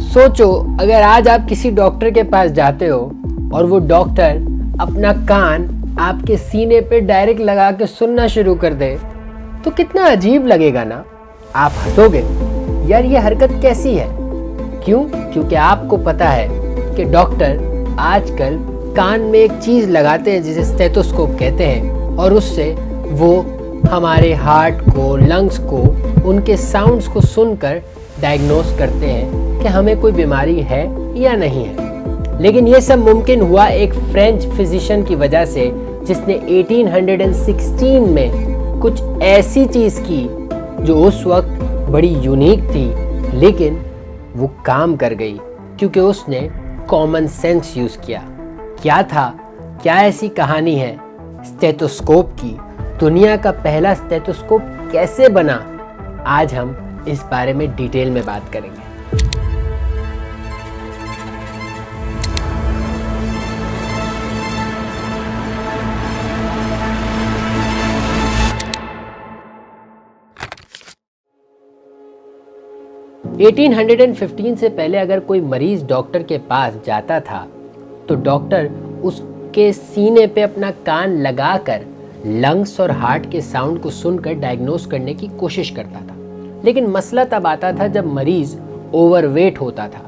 सोचो, अगर आज आप किसी डॉक्टर के पास जाते हो और वो डॉक्टर अपना कान आपके सीने पे डायरेक्ट लगा के सुनना शुरू कर दे, तो कितना अजीब लगेगा ना। आप हंसोगे, यार ये हरकत कैसी है। क्यों? क्योंकि आपको पता है कि डॉक्टर आजकल कान में एक चीज़ लगाते हैं जिसे स्टेथोस्कोप कहते हैं, और उससे वो हमारे हार्ट को, लंग्स को, उनके साउंड्स को सुनकर डायग्नोस करते हैं कि हमें कोई बीमारी है या नहीं है। लेकिन ये सब मुमकिन हुआ एक फ्रेंच फिजिशियन की वजह से, जिसने 1816 में कुछ ऐसी चीज़ की जो उस वक्त बड़ी यूनिक थी, लेकिन वो काम कर गई क्योंकि उसने कॉमन सेंस यूज़ किया। क्या था, क्या ऐसी कहानी है स्टेथोस्कोप की? दुनिया का पहला स्टेथोस्कोप कैसे बना? आज हम इस बारे में डिटेल में बात करेंगे। एटीन 1815 से पहले अगर कोई मरीज डॉक्टर के पास जाता था तो डॉक्टर उसके सीने पे अपना कान लगाकर लंग्स और हार्ट के साउंड को सुनकर डायग्नोस करने की कोशिश करता था। लेकिन मसला तब आता था जब मरीज ओवरवेट होता था।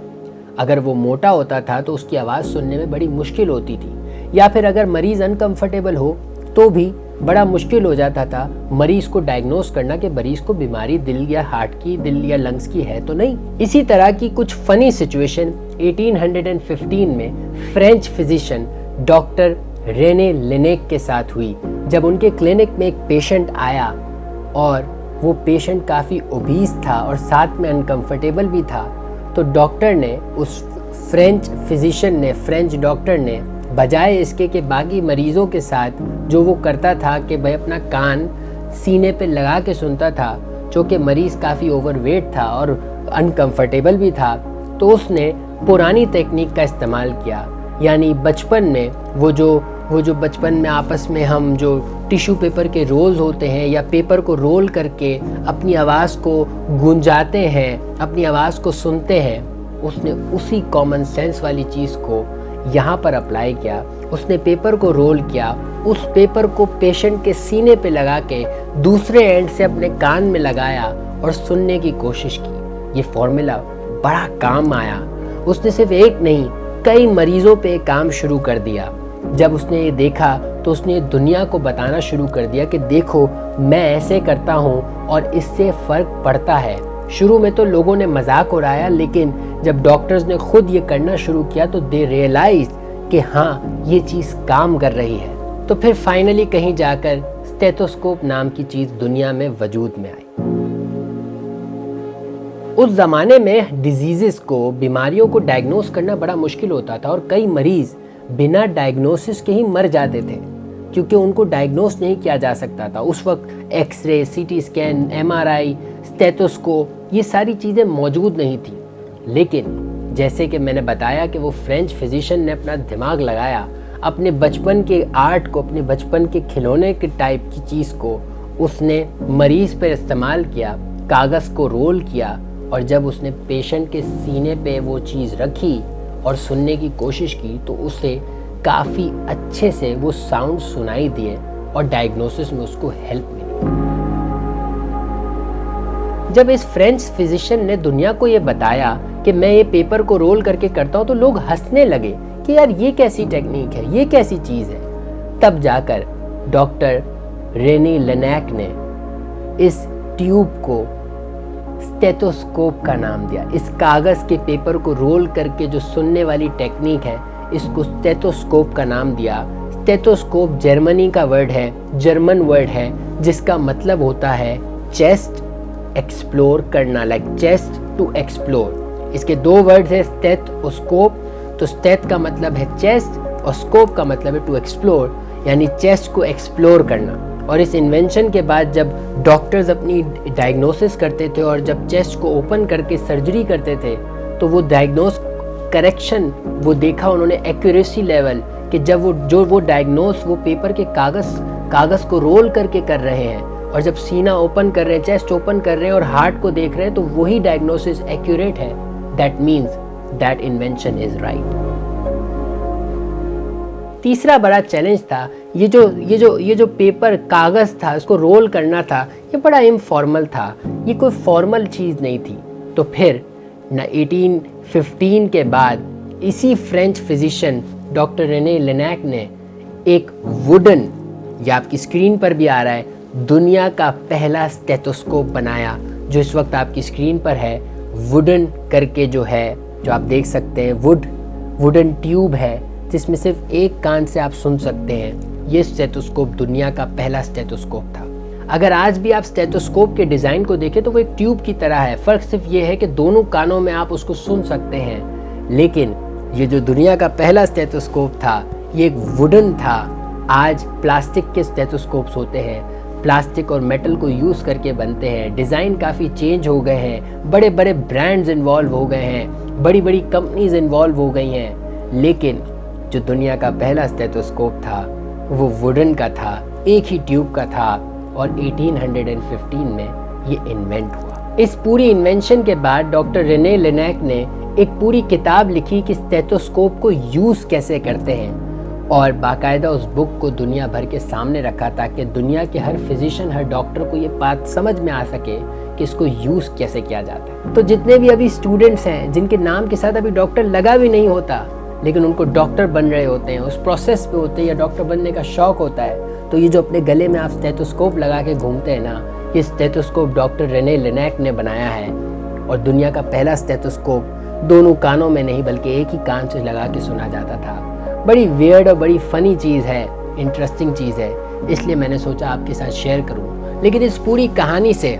अगर वो मोटा होता था तो उसकी आवाज़ सुनने में बड़ी मुश्किल होती थी, या फिर अगर मरीज़ अनकंफर्टेबल हो तो भी बड़ा मुश्किल हो जाता था मरीज़ को डायग्नोस करना कि मरीज़ को बीमारी दिल या हार्ट की, दिल या लंग्स की है तो नहीं। इसी तरह की कुछ फ़नी सिचुएशन 1815 में French physician doctor Rene Laennec के साथ हुई, जब उनके क्लिनिक में एक पेशेंट आया और वो पेशेंट काफ़ी ओबीस था और साथ में अनकंफर्टेबल भी था। तो डॉक्टर ने, उस फ्रेंच फिजिशियन ने, फ्रेंच डॉक्टर ने, बजाय इसके कि बाकी मरीज़ों के साथ जो वो करता था कि भाई अपना कान सीने पे लगा के सुनता था, जो कि मरीज़ काफ़ी ओवरवेट था और अनकंफर्टेबल भी था, तो उसने पुरानी टेक्निक का इस्तेमाल किया। यानी बचपन में वो जो बचपन में आपस में हम जो टिश्यू पेपर के रोल्स होते हैं या पेपर को रोल करके अपनी आवाज़ को गूंजाते हैं, अपनी आवाज़ को सुनते हैं, उसने उसी कॉमन सेंस वाली चीज़ को यहाँ पर अप्लाई किया। उसने पेपर को रोल किया, उस पेपर को पेशेंट के सीने पे लगा के दूसरे एंड से अपने कान में लगाया और सुनने की कोशिश की। ये फॉर्मूला बड़ा काम आया। उसने सिर्फ एक नहीं, कई मरीजों पे काम शुरू कर दिया। जब उसने ये देखा तो उसने दुनिया को बताना शुरू कर दिया कि देखो, मैं ऐसे करता हूँ और इससे फ़र्क पड़ता है। शुरू में तो लोगों ने मजाक उड़ाया, लेकिन जब डॉक्टर्स ने खुद ये करना शुरू किया तो दे रियलाइज कि हाँ, ये चीज़ काम कर रही है। तो फिर फाइनली कहीं जाकर स्टेथोस्कोप नाम की चीज़ दुनिया में वजूद में आई। उस ज़माने में डिजीज़ेस को, बीमारियों को डायग्नोस करना बड़ा मुश्किल होता था और कई मरीज़ बिना डायग्नोसिस के ही मर जाते थे क्योंकि उनको डायग्नोस नहीं किया जा सकता था। उस वक्त x ray, CT scan, MRI, stethoscope, ये सारी चीज़ें मौजूद नहीं थी। लेकिन जैसे कि मैंने बताया कि वो फ्रेंच फिजिशियन ने अपना दिमाग लगाया, अपने बचपन के आर्ट को, अपने बचपन के खिलौने के टाइप की चीज़ को उसने मरीज़ पर इस्तेमाल किया, कागज़ को रोल किया, और जब उसने पेशेंट के सीने पे वो चीज़ रखी और सुनने की कोशिश की तो उसे काफ़ी अच्छे से वो साउंड सुनाई दिए और डायग्नोसिस में उसको हेल्प मिली। जब इस फ्रेंच फिजिशियन ने दुनिया को ये बताया कि मैं ये पेपर को रोल करके करता हूँ, तो लोग हंसने लगे कि यार ये कैसी टेक्निक है, ये कैसी चीज़ है। तब जाकर डॉक्टर रेनी लेनेक ने इस ट्यूब को स्टेथोस्कोप का नाम दिया। इस कागज़ के पेपर को रोल करके जो सुनने वाली टेक्निक है, इसको स्टेथोस्कोप का नाम दिया। स्टेथोस्कोप जर्मनी का वर्ड है, जर्मन वर्ड है, जिसका मतलब होता है चेस्ट एक्सप्लोर करना, लाइक चेस्ट टू एक्सप्लोर। इसके दो वर्ड्स है, स्टेथ और स्कोप। तो स्टेथ का मतलब है चेस्ट और स्कोप का मतलब है टू एक्सप्लोर, यानी चेस्ट को एक्सप्लोर करना। और इस इन्वेंशन के बाद जब डॉक्टर्स अपनी डायग्नोसिस करते थे और जब चेस्ट को ओपन करके सर्जरी करते थे, तो वो डायग्नोस करेक्शन वो देखा उन्होंने, एक्यूरेसी लेवल, कि जब वो डायग्नोस वो पेपर के कागज़ को रोल करके कर रहे हैं और जब सीना ओपन कर रहे हैं, चेस्ट ओपन कर रहे हैं और हार्ट को देख रहे हैं, तो वही डायग्नोसिस एक्यूरेट है। That means that invention is right. तीसरा बड़ा चैलेंज था ये जो पेपर कागज़ था उसको रोल करना था, ये बड़ा इनफॉर्मल था, ये कोई फॉर्मल चीज़ नहीं थी। तो फिर 1815 के बाद इसी फ्रेंच फिजिशियन डॉक्टर रेने लेनाक ने एक वुडन, या आपकी स्क्रीन पर भी आ रहा है, दुनिया का पहला स्टेथोस्कोप बनाया, जो इस वक्त आपकी स्क्रीन पर है। वुडन करके जो है, जो आप देख सकते हैं, वुडन ट्यूब है जिसमें सिर्फ एक कान से आप सुन सकते हैं। ये स्टेथोस्कोप दुनिया का पहला स्टेथोस्कोप था। अगर आज भी आप स्टेथोस्कोप के डिज़ाइन को देखें तो वो एक ट्यूब की तरह है, फ़र्क सिर्फ ये है कि दोनों कानों में आप उसको सुन सकते हैं। लेकिन ये जो दुनिया का पहला स्टेथोस्कोप था ये एक वुडन था। आज प्लास्टिक के स्टेथोस्कोप्स होते हैं, प्लास्टिक और मेटल को यूज़ करके बनते हैं, डिज़ाइन काफ़ी चेंज हो गए हैं, बड़े बड़े ब्रांड्स इन्वॉल्व हो गए हैं, बड़ी बड़ी कंपनीज इन्वॉल्व हो गई हैं। लेकिन जो दुनिया का पहला स्टेथोस्कोप था वो वुडन का था, एक ही ट्यूब का था, और 1815 में ये इन्वेंट हुआ। इस पूरी इन्वेंशन के बाद डॉक्टर रेने लेनाक ने एक पूरी किताब लिखी कि स्टेथोस्कोप को यूज़ कैसे करते हैं, और बाकायदा उस बुक को दुनिया भर के सामने रखा ताकि दुनिया के हर फिजिशियन, हर डॉक्टर को ये बात समझ में आ सके कि इसको यूज़ कैसे किया जाता है। तो जितने भी अभी स्टूडेंट्स हैं जिनके नाम के साथ अभी डॉक्टर लगा भी नहीं होता लेकिन उनको डॉक्टर बन रहे होते हैं, उस प्रोसेस पे होते हैं या डॉक्टर बनने का शौक़ होता है, तो ये जो अपने गले में आप स्टेथोस्कोप लगा के घूमते हैं ना, ये स्टेथोस्कोप डॉक्टर रेने लेनाक ने बनाया है। और दुनिया का पहला स्टेथोस्कोप दोनों कानों में नहीं बल्कि एक ही कान से लगा के सुना जाता था। बड़ी वियर्ड और बड़ी फ़नी चीज़ है, इंटरेस्टिंग चीज़ है, इसलिए मैंने सोचा आपके साथ शेयर करूं। लेकिन इस पूरी कहानी से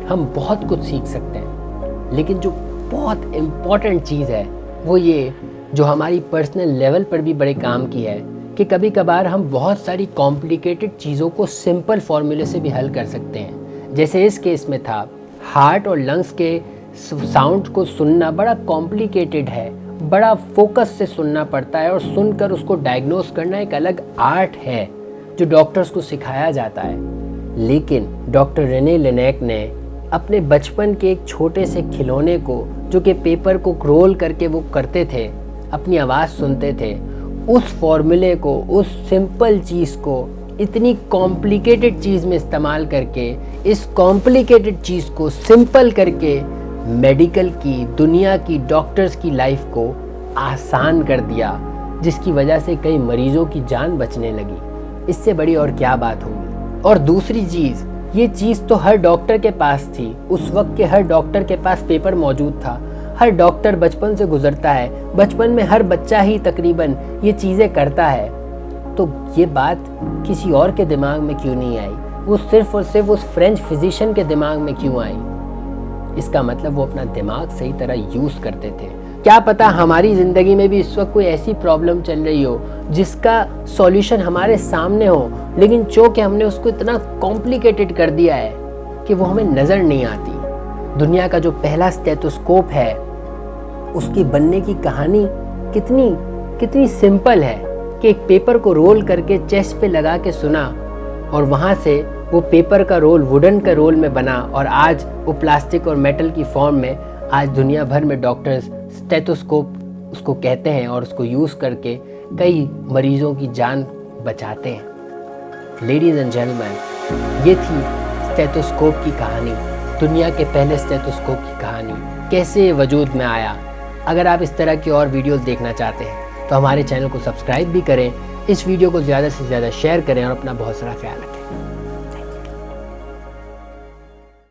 हम बहुत कुछ सीख सकते हैं, लेकिन जो बहुत इम्पॉर्टेंट चीज़ है वो ये, जो हमारी पर्सनल लेवल पर भी बड़े काम की है, कि कभी कभार हम बहुत सारी कॉम्प्लिकेटेड चीज़ों को सिंपल फार्मूले से भी हल कर सकते हैं। जैसे इस केस में था, हार्ट और लंग्स के साउंड को सुनना बड़ा कॉम्प्लिकेटेड है, बड़ा फोकस से सुनना पड़ता है, और सुनकर उसको डायग्नोस करना एक अलग आर्ट है जो डॉक्टर्स को सिखाया जाता है। लेकिन डॉक्टर रेने लेनाक ने अपने बचपन के एक छोटे से खिलौने को, जो कि पेपर को रोल करके वो करते थे, अपनी आवाज़ सुनते थे, उस फॉर्मूले को, उस सिंपल चीज़ को इतनी कॉम्प्लिकेटेड चीज़ में इस्तेमाल करके, इस कॉम्प्लिकेटेड चीज़ को सिंपल करके मेडिकल की, दुनिया की, डॉक्टर्स की लाइफ को आसान कर दिया, जिसकी वजह से कई मरीज़ों की जान बचने लगी। इससे बड़ी और क्या बात होगी। और दूसरी चीज़, ये चीज़ तो हर डॉक्टर के पास थी, उस वक्त के हर डॉक्टर के पास पेपर मौजूद था, हर डॉक्टर बचपन से गुजरता है, बचपन में हर बच्चा ही तकरीबन ये चीज़ें करता है। तो ये बात किसी और के दिमाग में क्यों नहीं आई, वो सिर्फ और सिर्फ उस फ्रेंच फिजिशियन के दिमाग में क्यों आई? इसका मतलब वो अपना दिमाग सही तरह यूज़ करते थे। क्या पता हमारी ज़िंदगी में भी इस वक्त कोई ऐसी प्रॉब्लम चल रही हो जिसका सॉल्यूशन हमारे सामने हो, लेकिन चूंकि हमने उसको इतना कॉम्प्लिकेटेड कर दिया है कि वो हमें नज़र नहीं आती। दुनिया का जो पहला स्टेथोस्कोप है उसकी बनने की कहानी कितनी सिंपल है कि एक पेपर को रोल करके चेस्ट पे लगा के सुना, और वहाँ से वो पेपर का रोल वुडन का रोल में बना, और आज वो प्लास्टिक और मेटल की फॉर्म में आज दुनिया भर में डॉक्टर्स स्टेथोस्कोप उसको कहते हैं और उसको यूज़ करके कई मरीज़ों की जान बचाते हैं। लेडीज़ एंड जेंटलमैन, ये थी स्टेथोस्कोप की कहानी, दुनिया के पहले स्टेथोस्कोप की कहानी, कैसे ये वजूद में आया। अगर आप इस तरह की और वीडियोस देखना चाहते हैं तो हमारे चैनल को सब्सक्राइब भी करें, इस वीडियो को ज़्यादा से ज़्यादा शेयर करें और अपना बहुत सारा ख्याल रखें।